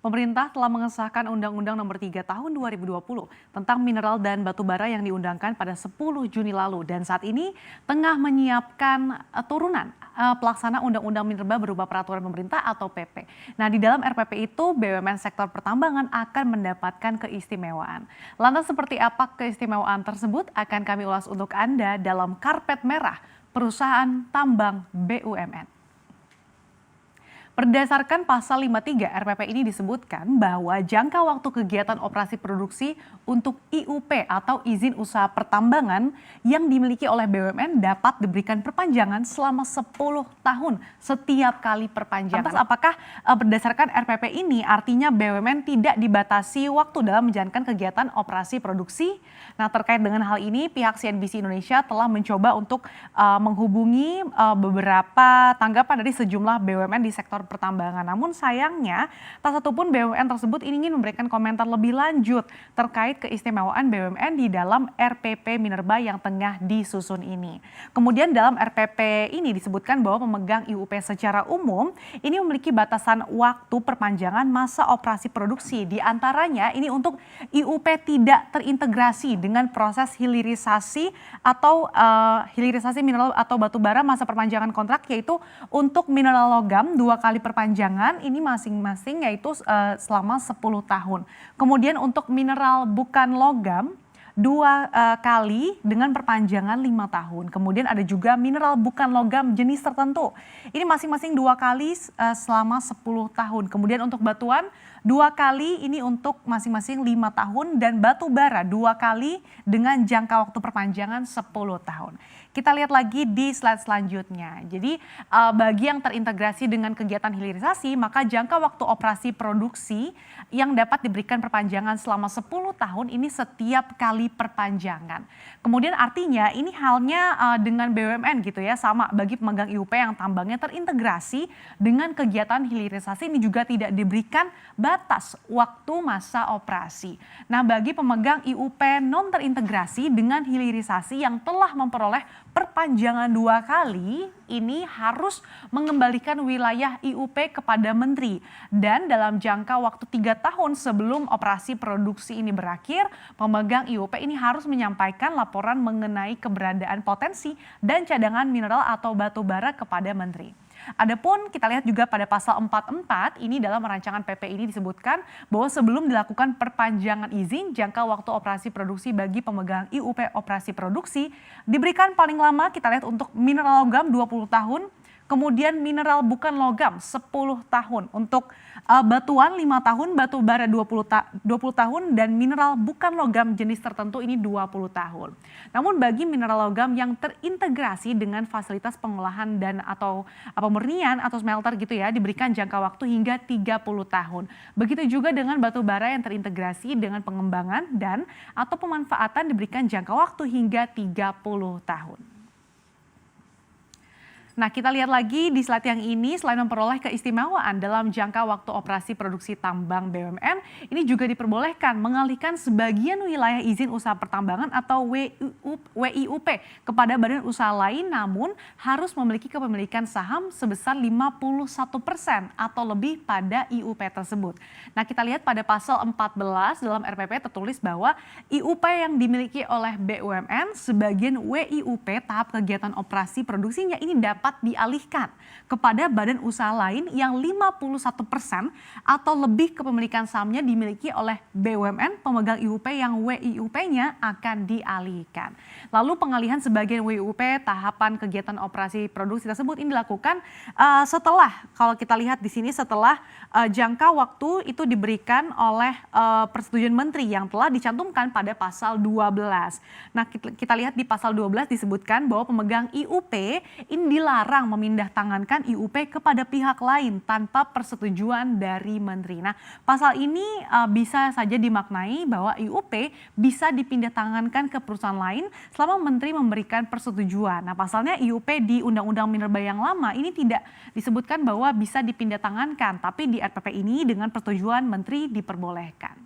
Pemerintah telah mengesahkan Undang-Undang Nomor 3 Tahun 2020 tentang mineral dan batu bara yang diundangkan pada 10 Juni lalu dan saat ini tengah menyiapkan turunan pelaksana Undang-Undang Minerba berupa peraturan pemerintah atau PP. Nah, di dalam RPP itu BUMN sektor pertambangan akan mendapatkan keistimewaan. Lantas seperti apa keistimewaan tersebut akan kami ulas untuk Anda dalam Karpet Merah Perusahaan Tambang BUMN. Berdasarkan pasal 53 RPP ini disebutkan bahwa jangka waktu kegiatan operasi produksi untuk IUP atau izin usaha pertambangan yang dimiliki oleh BUMN dapat diberikan perpanjangan selama 10 tahun setiap kali perpanjangan. Lantas apakah berdasarkan RPP ini artinya BUMN tidak dibatasi waktu dalam menjalankan kegiatan operasi produksi? Nah, terkait dengan hal ini pihak CNBC Indonesia telah mencoba untuk menghubungi beberapa tanggapan dari sejumlah BUMN di sektor pertambangan. Namun sayangnya tak satupun BUMN tersebut ingin memberikan komentar lebih lanjut terkait keistimewaan BUMN di dalam RPP Minerba yang tengah disusun ini. Kemudian dalam RPP ini disebutkan bahwa pemegang IUP secara umum ini memiliki batasan waktu perpanjangan masa operasi produksi. Di antaranya ini untuk IUP tidak terintegrasi dengan proses hilirisasi atau hilirisasi mineral atau batu bara masa perpanjangan kontrak, yaitu untuk mineral logam 2 kali perpanjangan ini masing-masing yaitu selama 10 tahun. Kemudian untuk mineral bukan logam 2 kali dengan perpanjangan 5 tahun. Kemudian ada juga mineral bukan logam jenis tertentu. Ini masing-masing 2 kali selama 10 tahun. Kemudian untuk batuan 2 kali ini untuk masing-masing 5 tahun dan batu bara 2 kali dengan jangka waktu perpanjangan 10 tahun. Kita lihat lagi di slide selanjutnya. Jadi bagi yang terintegrasi dengan kegiatan hilirisasi maka jangka waktu operasi produksi yang dapat diberikan perpanjangan selama 10 tahun ini setiap kali perpanjangan. Kemudian artinya ini halnya dengan BUMN gitu ya, sama bagi pemegang IUP yang tambangnya terintegrasi dengan kegiatan hilirisasi ini juga tidak diberikan batas waktu masa operasi. Nah, bagi pemegang IUP non terintegrasi dengan hilirisasi yang telah memperoleh perpanjangan 2 kali ini harus mengembalikan wilayah IUP kepada Menteri dan dalam jangka waktu 3 tahun sebelum operasi produksi ini berakhir, pemegang IUP ini harus menyampaikan laporan mengenai keberadaan potensi dan cadangan mineral atau batu bara kepada Menteri. Adapun kita lihat juga pada pasal 44 ini dalam rancangan PP ini disebutkan bahwa sebelum dilakukan perpanjangan izin jangka waktu operasi produksi bagi pemegang IUP operasi produksi diberikan paling lama kita lihat untuk mineral logam 20 tahun, kemudian mineral bukan logam 10 tahun, untuk batuan 5 tahun, batu bara 20 tahun dan mineral bukan logam jenis tertentu ini 20 tahun. Namun bagi mineral logam yang terintegrasi dengan fasilitas pengolahan dan atau pemurnian atau smelter gitu ya diberikan jangka waktu hingga 30 tahun. Begitu juga dengan batu bara yang terintegrasi dengan pengembangan dan atau pemanfaatan diberikan jangka waktu hingga 30 tahun. Nah, kita lihat lagi di slide yang ini, selain memperoleh keistimewaan dalam jangka waktu operasi produksi tambang BUMN, ini juga diperbolehkan mengalihkan sebagian wilayah izin usaha pertambangan atau WIUP kepada badan usaha lain, namun harus memiliki kepemilikan saham sebesar 51% atau lebih pada IUP tersebut. Nah, kita lihat pada pasal 14 dalam RPP tertulis bahwa IUP yang dimiliki oleh BUMN, sebagian WIUP tahap kegiatan operasi produksinya ini dapat dialihkan kepada badan usaha lain yang 51% atau lebih kepemilikan sahamnya dimiliki oleh BUMN pemegang IUP yang WIUP-nya akan dialihkan. Lalu pengalihan sebagian WIUP tahapan kegiatan operasi produksi tersebut ini dilakukan setelah, kalau kita lihat di sini setelah jangka waktu itu diberikan oleh persetujuan Menteri yang telah dicantumkan pada pasal 12. Nah, kita lihat di pasal 12 disebutkan bahwa pemegang IUP ini dilarang memindahtangankan IUP kepada pihak lain tanpa persetujuan dari Menteri. Nah, pasal ini bisa saja dimaknai bahwa IUP bisa dipindahtangankan ke perusahaan lain selama Menteri memberikan persetujuan. Nah, pasalnya IUP di Undang-Undang Minerba yang lama ini tidak disebutkan bahwa bisa dipindahtangankan, tapi di RPP ini dengan persetujuan Menteri diperbolehkan.